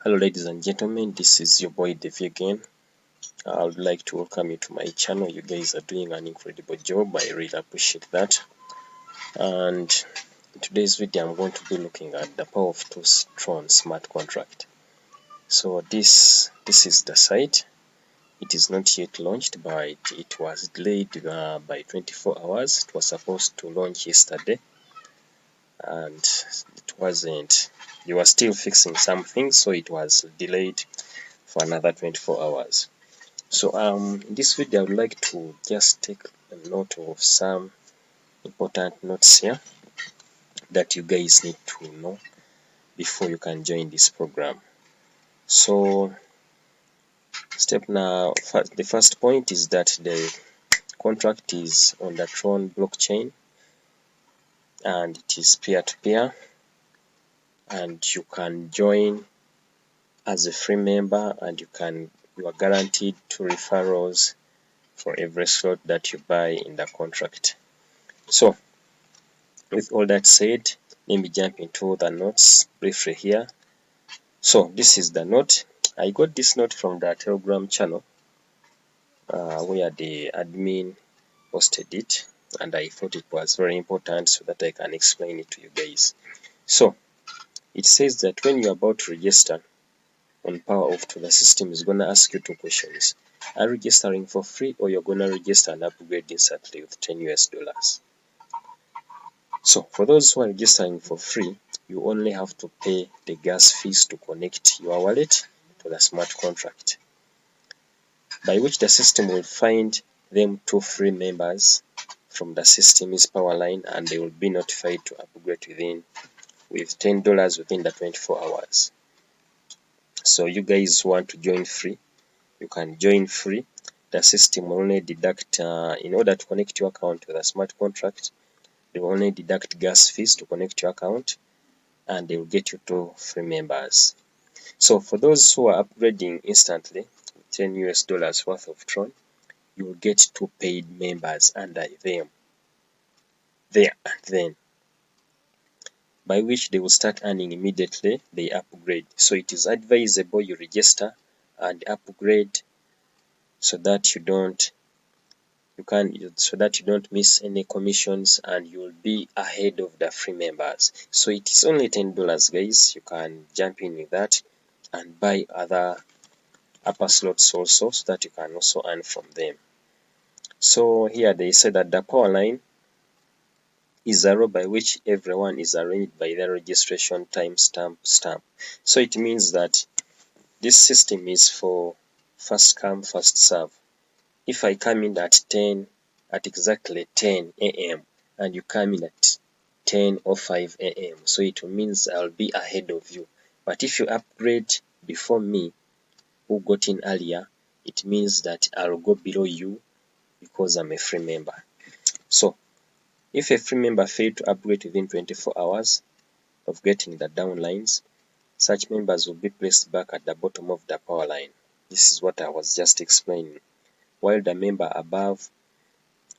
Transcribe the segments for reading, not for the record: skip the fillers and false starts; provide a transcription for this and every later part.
Hello ladies and gentlemen, this is your boy Devi again. I would like to welcome you to my channel. You guys are doing an incredible job. I really appreciate that. And in today's video I'm going to be looking at the Power of TWO Tron Smart Contract. So this is the site. It is not yet launched, but it was delayed by 24 hours. It was supposed to launch yesterday and it wasn't. You were still fixing some things, so it was delayed for another 24 hours. So in this video I would like to just take a note of some important notes here that you guys need to know before you can join this program. So the first point is that the contract is on the Tron blockchain and it is peer-to-peer, and you can join as a free member, and you are guaranteed 2 referrals for every slot that you buy in the contract. So with all that said, let me jump into the notes briefly here. So this is the note. I got this note from the Telegram channel where the admin posted it, and I thought it was very important so that I can explain it to you guys. So it says that when you're about to register on Power Off, the system is going to ask you 2 questions. Are you registering for free, or you're going to register and upgrade instantly with $10 US? So for those who are registering for free, you only have to pay the gas fees to connect your wallet to the smart contract, by which the system will find them 2 free members from the system's powerline, and they will be notified to upgrade with $10 within the 24 hours. So you guys want to join free, you can join free. The system will only deduct, in order to connect your account to the smart contract, they will only deduct gas fees to connect your account, and they will get you 2 free members. So for those who are upgrading instantly, $10 worth of Tron, you will get 2 paid members under them there and then, by which they will start earning immediately they upgrade. So it is advisable you register and upgrade so that you don't miss any commissions, and you will be ahead of the free members. So it is only $10, guys. You can jump in with that and buy other upper slots also, so that you can also earn from them. So here they say that the power line is a row by which everyone is arranged by their registration time stamp. So it means that this system is for first come first serve. If I come in at exactly 10 a.m. and you come in at 10:05 a.m., so it means I'll be ahead of you. But if you upgrade before me, who got in earlier, it means that I'll go below you because I'm a free member. So if a free member failed to upgrade within 24 hours of getting the downlines, such members will be placed back at the bottom of the power line. This is what I was just explaining. While the member above,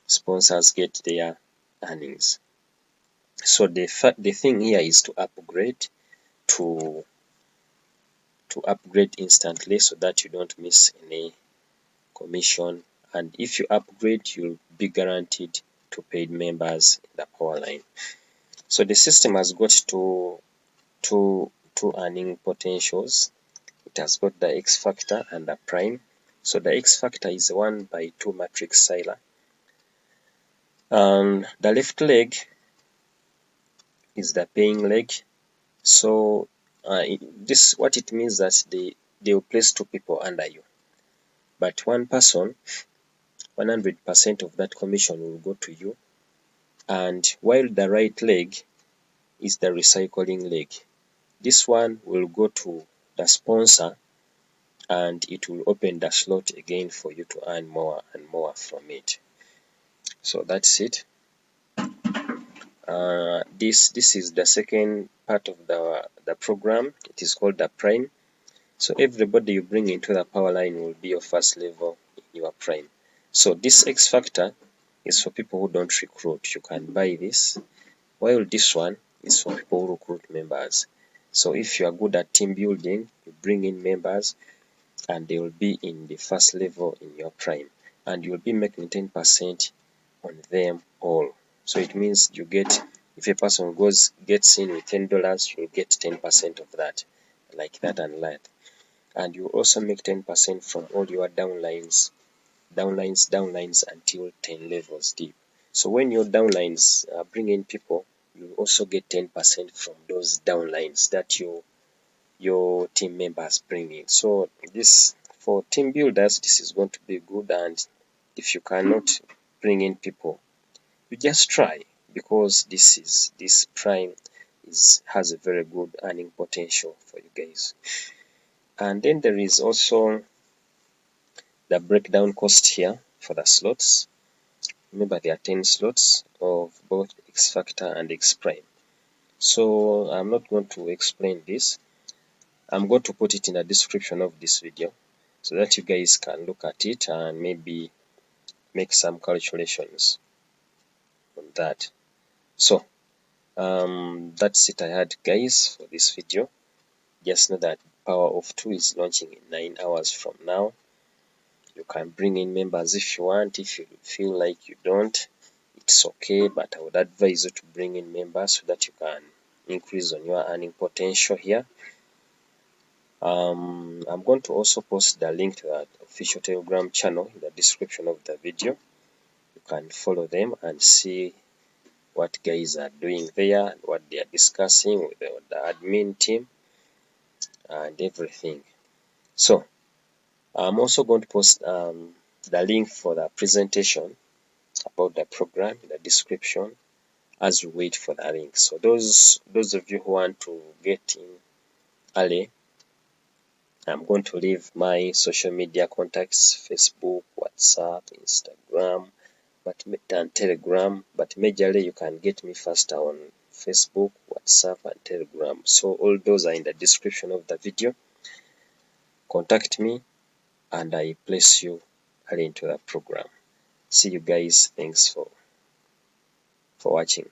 sponsors get their earnings. So the thing here is to upgrade instantly, so that you don't miss any commission, and if you upgrade, you'll be guaranteed 2 paid members in the power line. So the system has got two earning potentials. It has got the X factor and the prime. So the X factor is 1/2 matrix Sylar. The left leg is the paying leg. So what it means that they will place 2 people under you, but one person, 100% of that commission will go to you, and while the right leg is the recycling leg, this one will go to the sponsor, and it will open the slot again for you to earn more and more from it. So that's it. This is the second part of the program. It is called the prime. So everybody you bring into the power line will be your first level in your prime. So this X factor is for people who don't recruit. You can buy this, while this one is for people who recruit members. So if you are good at team building, you bring in members, and they will be in the first level in your prime, and you'll be making 10% on them all. So it means you get, if a person gets in with $10, you'll get 10% of that, like that and that. And you also make 10% from all your downlines until 10 levels deep. So when your downlines bring in people, you also get 10% from those downlines that your team members bring in. So this, for team builders, this is going to be good. And if you cannot bring in people, you just try, because this prime has a very good earning potential for you guys. And then there is also the breakdown cost here for the slots. Remember, there are 10 slots of both X Factor and X Prime. So I'm not going to explain this. I'm going to put it in the description of this video so that you guys can look at it and maybe make some calculations on that. So that's it I had, guys, for this video. Just know that Power of 2 is launching in 9 hours from now. You can bring in members if you want. If you feel like you don't, it's okay, but I would advise you to bring in members so that you can increase on your earning potential here. I'm going to also post the link to that official Telegram channel in the description of the video. You can follow them and see what guys are doing there and what they are discussing with the admin team and everything. So I'm also going to post the link for the presentation about the program in the description as we wait for the link. So those of you who want to get in early, I'm going to leave my social media contacts: Facebook, WhatsApp, Instagram, and Telegram. But majorly you can get me faster on Facebook, WhatsApp, and Telegram. So all those are in the description of the video. Contact me and I place you early into the program. See you guys. Thanks for watching.